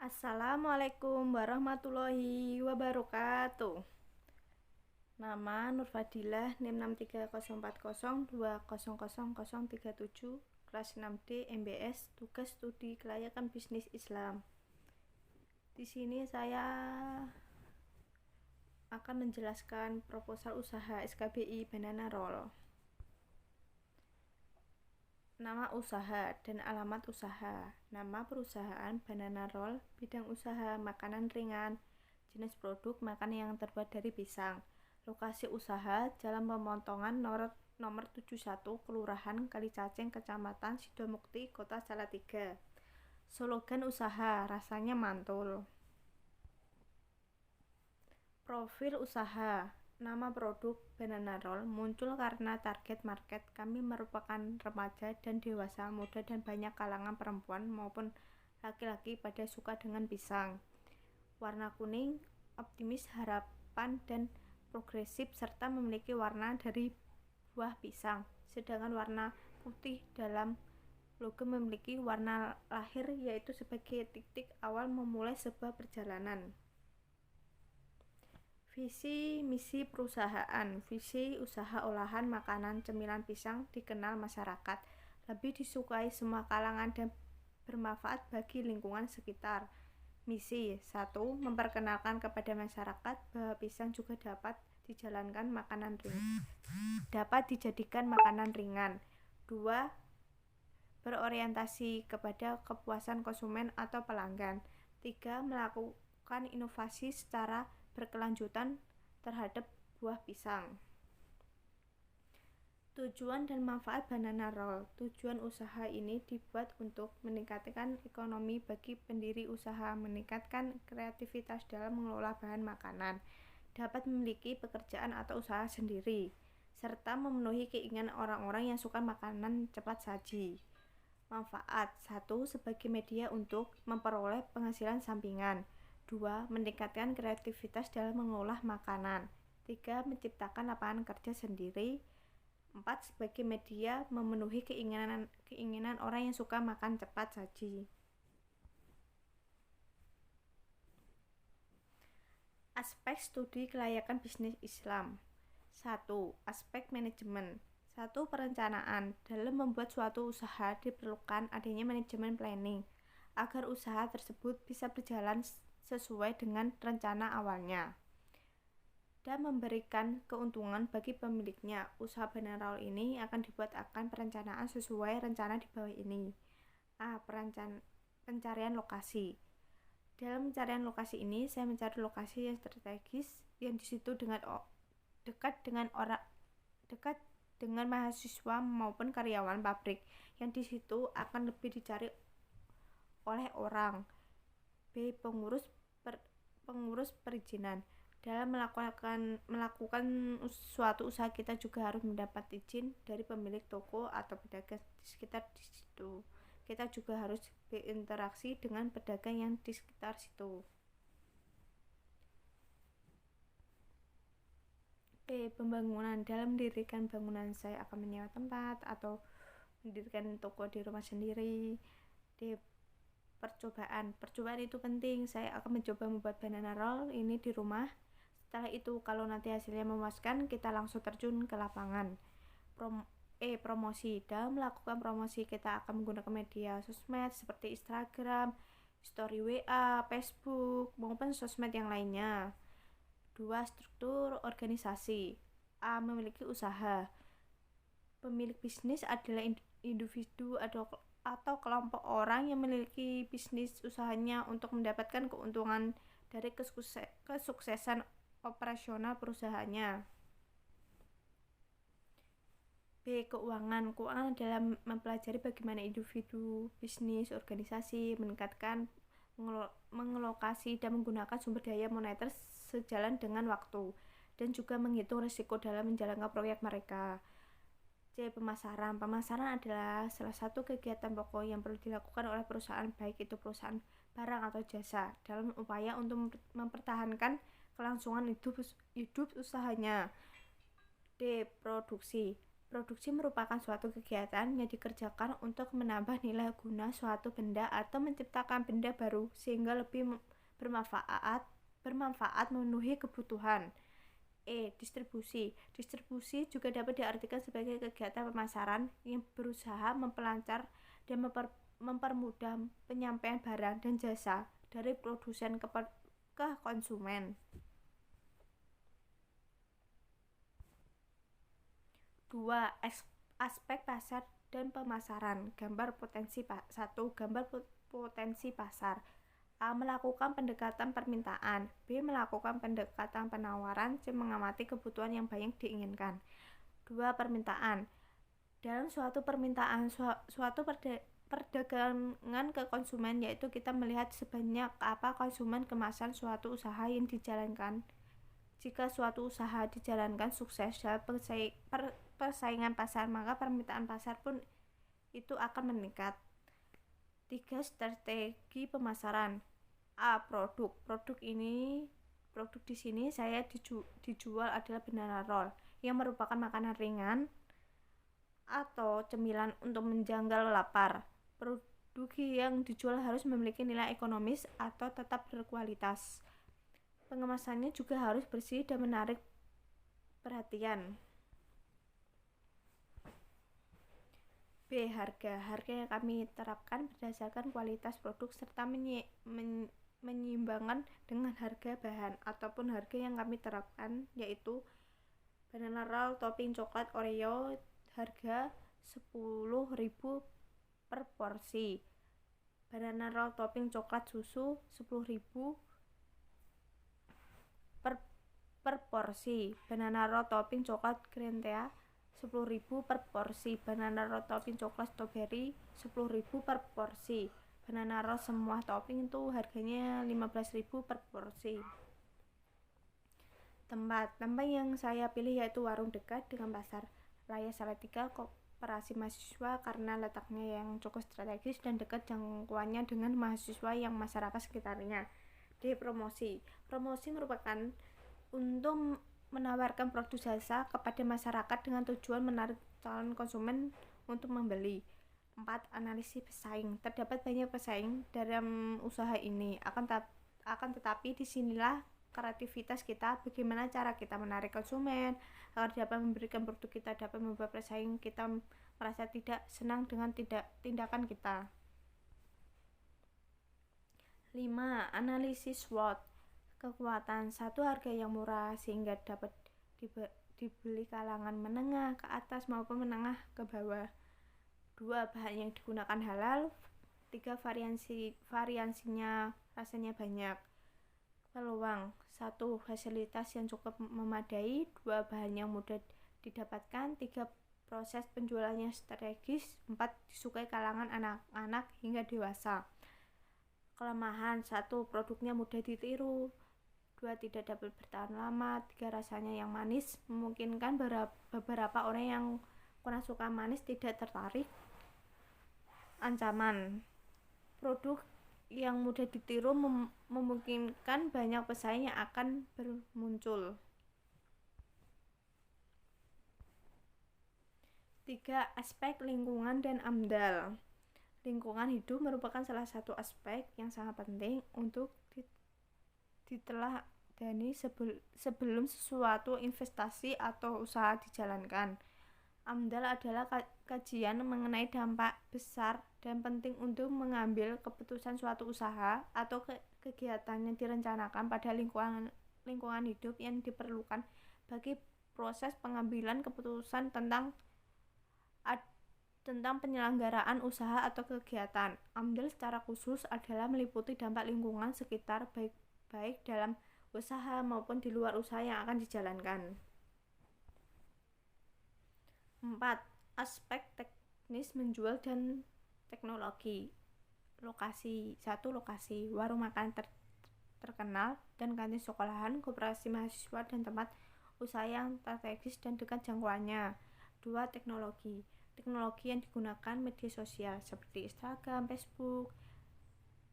Assalamualaikum warahmatullahi wabarakatuh. Nama Nur Fadilah, NIM 63040200037, kelas 6D MBS, tugas studi kelayakan bisnis Islam. Di sini saya akan menjelaskan proposal usaha SKBI Banana Roll. Nama usaha dan alamat usaha. Nama perusahaan Banana Roll, bidang usaha makanan ringan, jenis produk makanan yang terbuat dari pisang. Lokasi usaha Jalan Pemotongan nomor 71, Kelurahan Kalicacing, Kecamatan Sidomukti, Kota Salatiga. Slogan usaha, rasanya mantul. Profil usaha. Nama produk Banana Roll muncul karena target market kami merupakan remaja dan dewasa, muda dan banyak kalangan perempuan maupun laki-laki pada suka dengan pisang. Warna kuning, optimis, harapan dan progresif serta memiliki warna dari buah pisang. Sedangkan warna putih dalam logo memiliki warna lahir, yaitu sebagai titik awal memulai sebuah perjalanan. Visi misi perusahaan. Visi usaha olahan makanan cemilan pisang dikenal masyarakat, lebih disukai semua kalangan dan bermanfaat bagi lingkungan sekitar. Misi 1. Memperkenalkan kepada masyarakat bahwa pisang juga dapat dijadikan makanan ringan. 2. Berorientasi kepada kepuasan konsumen atau pelanggan. 3. Melakukan inovasi secara berkelanjutan terhadap buah pisang. Tujuan dan manfaat Banana Roll. Tujuan usaha ini dibuat untuk meningkatkan ekonomi bagi pendiri usaha, meningkatkan kreativitas dalam mengelola bahan makanan, dapat memiliki pekerjaan atau usaha sendiri, serta memenuhi keinginan orang-orang yang suka makanan cepat saji. Manfaat. 1. Sebagai media untuk memperoleh penghasilan sampingan. 2. Meningkatkan kreativitas dalam mengolah makanan. 3. Menciptakan lapangan kerja sendiri. 4. Sebagai media memenuhi keinginan orang yang suka makan cepat saji. Aspek studi kelayakan bisnis Islam. 1. Aspek manajemen. 1. Perencanaan. Dalam membuat suatu usaha diperlukan adanya manajemen planning agar usaha tersebut bisa berjalan sesuai dengan rencana awalnya dan memberikan keuntungan bagi pemiliknya. Usaha Banana Roll ini akan dibuat perencanaan sesuai rencana di bawah ini. A. Pencarian lokasi. Dalam pencarian lokasi ini, saya mencari lokasi yang strategis yang di situ dekat dengan mahasiswa maupun karyawan pabrik yang di situ akan lebih dicari oleh orang. B. Pengurus perizinan. Dalam melakukan suatu usaha, kita juga harus mendapat izin dari pemilik toko atau pedagang di sekitar di situ. Kita juga harus berinteraksi dengan pedagang yang di sekitar situ. B. Pembangunan. Dalam mendirikan bangunan, saya akan menyewa tempat atau mendirikan toko di rumah sendiri. D. Percobaan itu penting. Saya akan mencoba membuat Banana Roll ini di rumah. Setelah itu, kalau nanti hasilnya memuaskan, kita langsung terjun ke lapangan. Promosi. Dalam melakukan promosi, kita akan menggunakan media sosmed seperti Instagram, story WA, Facebook, maupun sosmed yang lainnya. 2. Struktur organisasi. A. Memiliki usaha. Pemilik bisnis adalah individu atau kelompok orang yang memiliki bisnis usahanya untuk mendapatkan keuntungan dari kesuksesan operasional perusahaannya. B. Keuangan. Keuangan adalah mempelajari bagaimana individu, bisnis, organisasi meningkatkan, mengalokasi dan menggunakan sumber daya moneter sejalan dengan waktu, dan juga menghitung risiko dalam menjalankan proyek mereka. C. Pemasaran. Pemasaran adalah salah satu kegiatan pokok yang perlu dilakukan oleh perusahaan, baik itu perusahaan barang atau jasa, dalam upaya untuk mempertahankan kelangsungan hidup usahanya. D. Produksi. Produksi merupakan suatu kegiatan yang dikerjakan untuk menambah nilai guna suatu benda atau menciptakan benda baru sehingga lebih bermanfaat memenuhi kebutuhan. Distribusi. Distribusi juga dapat diartikan sebagai kegiatan pemasaran yang berusaha memperlancar dan mempermudah penyampaian barang dan jasa dari produsen ke konsumen. 2. Aspek pasar dan pemasaran. Gambar potensi 1. Gambar potensi pasar. A. Melakukan pendekatan permintaan. B. Melakukan pendekatan penawaran. C. Mengamati kebutuhan yang banyak diinginkan. 2. Permintaan. Dalam suatu permintaan, suatu perdagangan ke konsumen, yaitu kita melihat sebanyak apa konsumen kemasan suatu usaha yang dijalankan. Jika suatu usaha dijalankan sukses dalam persaingan pasar, maka permintaan pasar pun itu akan meningkat. 3. Strategi pemasaran. A. Produk. Produk di sini saya dijual adalah banana roll yang merupakan makanan ringan atau cemilan untuk menjanggal lapar. Produk yang dijual harus memiliki nilai ekonomis atau tetap berkualitas. Pengemasannya juga harus bersih dan menarik perhatian. B. Harga. Harga yang kami terapkan berdasarkan kualitas produk serta menyeimbangkan dengan harga bahan ataupun harga yang kami terapkan, yaitu banana roll topping coklat Oreo harga 10.000 per porsi. Banana roll topping coklat susu 10.000 per porsi. Banana roll topping coklat Grantea 10.000 per porsi. Banana roll topping coklat strawberry 10.000 per porsi. Banana roll semua topping itu harganya 15.000 per porsi. Tempat yang saya pilih yaitu warung dekat dengan pasar raya Salatiga Koperasi Mahasiswa karena letaknya yang cukup strategis dan dekat jangkauannya dengan mahasiswa yang masyarakat sekitarnya. D. Promosi. Promosi merupakan untuk menawarkan produk jasa kepada masyarakat dengan tujuan menarik calon konsumen untuk membeli. 4. Analisis pesaing. Terdapat banyak pesaing dalam usaha ini, akan tetapi disinilah kreativitas kita, bagaimana cara kita menarik konsumen agar dapat memberikan produk kita dapat membuat pesaing kita merasa tidak senang dengan tindakan kita. 5. Analisis SWOT. Kekuatan. 1. Harga yang murah sehingga dapat dibeli kalangan menengah ke atas maupun menengah ke bawah. 2. Bahan yang digunakan halal. 3. Variasinya rasanya banyak. Peluang. 1. Fasilitas yang cukup memadai. 2. Bahan yang mudah didapatkan. 3. Proses penjualannya strategis. 4. Disukai kalangan anak-anak hingga dewasa. Kelemahan. 1. Produknya mudah ditiru. 2. Tidak dapat bertahan lama. 3. Rasanya yang manis memungkinkan beberapa orang yang kurang suka manis tidak tertarik. Ancaman. Produk yang mudah ditiru memungkinkan banyak pesaing yang akan bermuncul. 3. Aspek lingkungan dan AMDAL. Lingkungan hidup merupakan salah satu aspek yang sangat penting untuk diteladani sebelum sesuatu investasi atau usaha dijalankan. AMDAL adalah kajian mengenai dampak besar dan penting untuk mengambil keputusan suatu usaha atau kegiatan yang direncanakan pada lingkungan hidup yang diperlukan bagi proses pengambilan keputusan tentang penyelenggaraan usaha atau kegiatan. AMDAL secara khusus adalah meliputi dampak lingkungan sekitar baik dalam usaha maupun di luar usaha yang akan dijalankan. 4. Aspek teknis menjual dan teknologi. Lokasi. 1. Lokasi. Warung makan terkenal dan kantin sekolahan, koperasi mahasiswa dan tempat usaha yang strategis dan dekat jangkauannya. 2. Teknologi. Teknologi yang digunakan media sosial seperti Instagram, Facebook,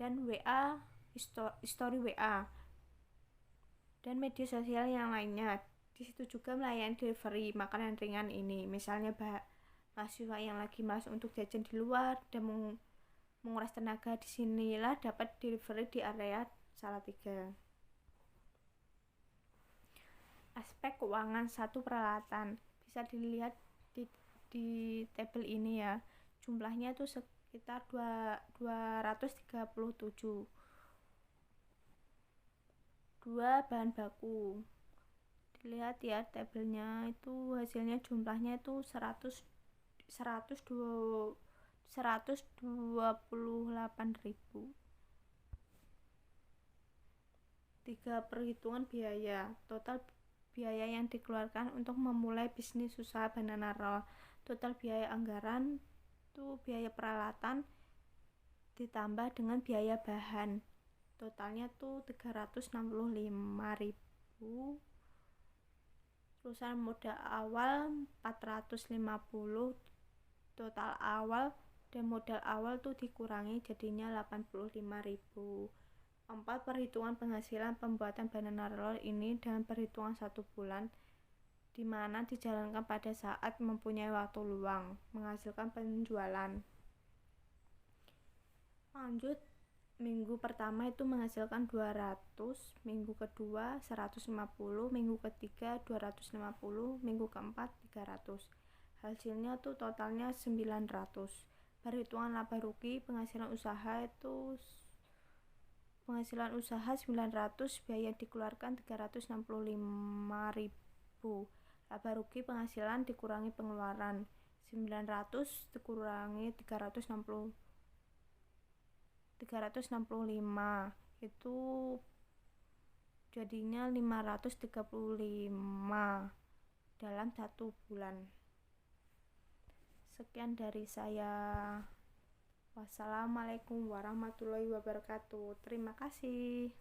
dan Story WA dan media sosial yang lainnya Di situ juga melayani delivery makanan ringan ini. Misalnya mahasiswa yang lagi malas untuk jajan di luar dan menguras tenaga, di sinilah dapat delivery di area Salatiga. Aspek keuangan satu peralatan bisa dilihat di tabel ini ya. Jumlahnya itu sekitar 237. 2 bahan baku. Dilihat ya tabelnya, itu hasilnya jumlahnya itu 128.000. 3 perhitungan biaya. Total biaya yang dikeluarkan untuk memulai bisnis usaha banana roll. Total biaya anggaran itu biaya peralatan ditambah dengan biaya bahan. Totalnya tuh 365.000. Terusan modal awal 450. Total awal dan modal awal tuh dikurangi jadinya 85.000. 4 perhitungan penghasilan pembuatan banana roll ini dengan perhitungan 1 bulan, di mana dijalankan pada saat mempunyai waktu luang, menghasilkan penjualan. Lanjut, minggu pertama itu menghasilkan 200, minggu kedua 150, minggu ketiga 250, minggu keempat 300. Hasilnya tuh totalnya 900. Perhitungan laba rugi penghasilan usaha 900, biaya dikeluarkan 365.000. Laba rugi penghasilan dikurangi pengeluaran 900 dikurangi 365 itu jadinya 535 dalam 1 bulan. Sekian dari saya. Wassalamualaikum warahmatullahi wabarakatuh. Terima kasih.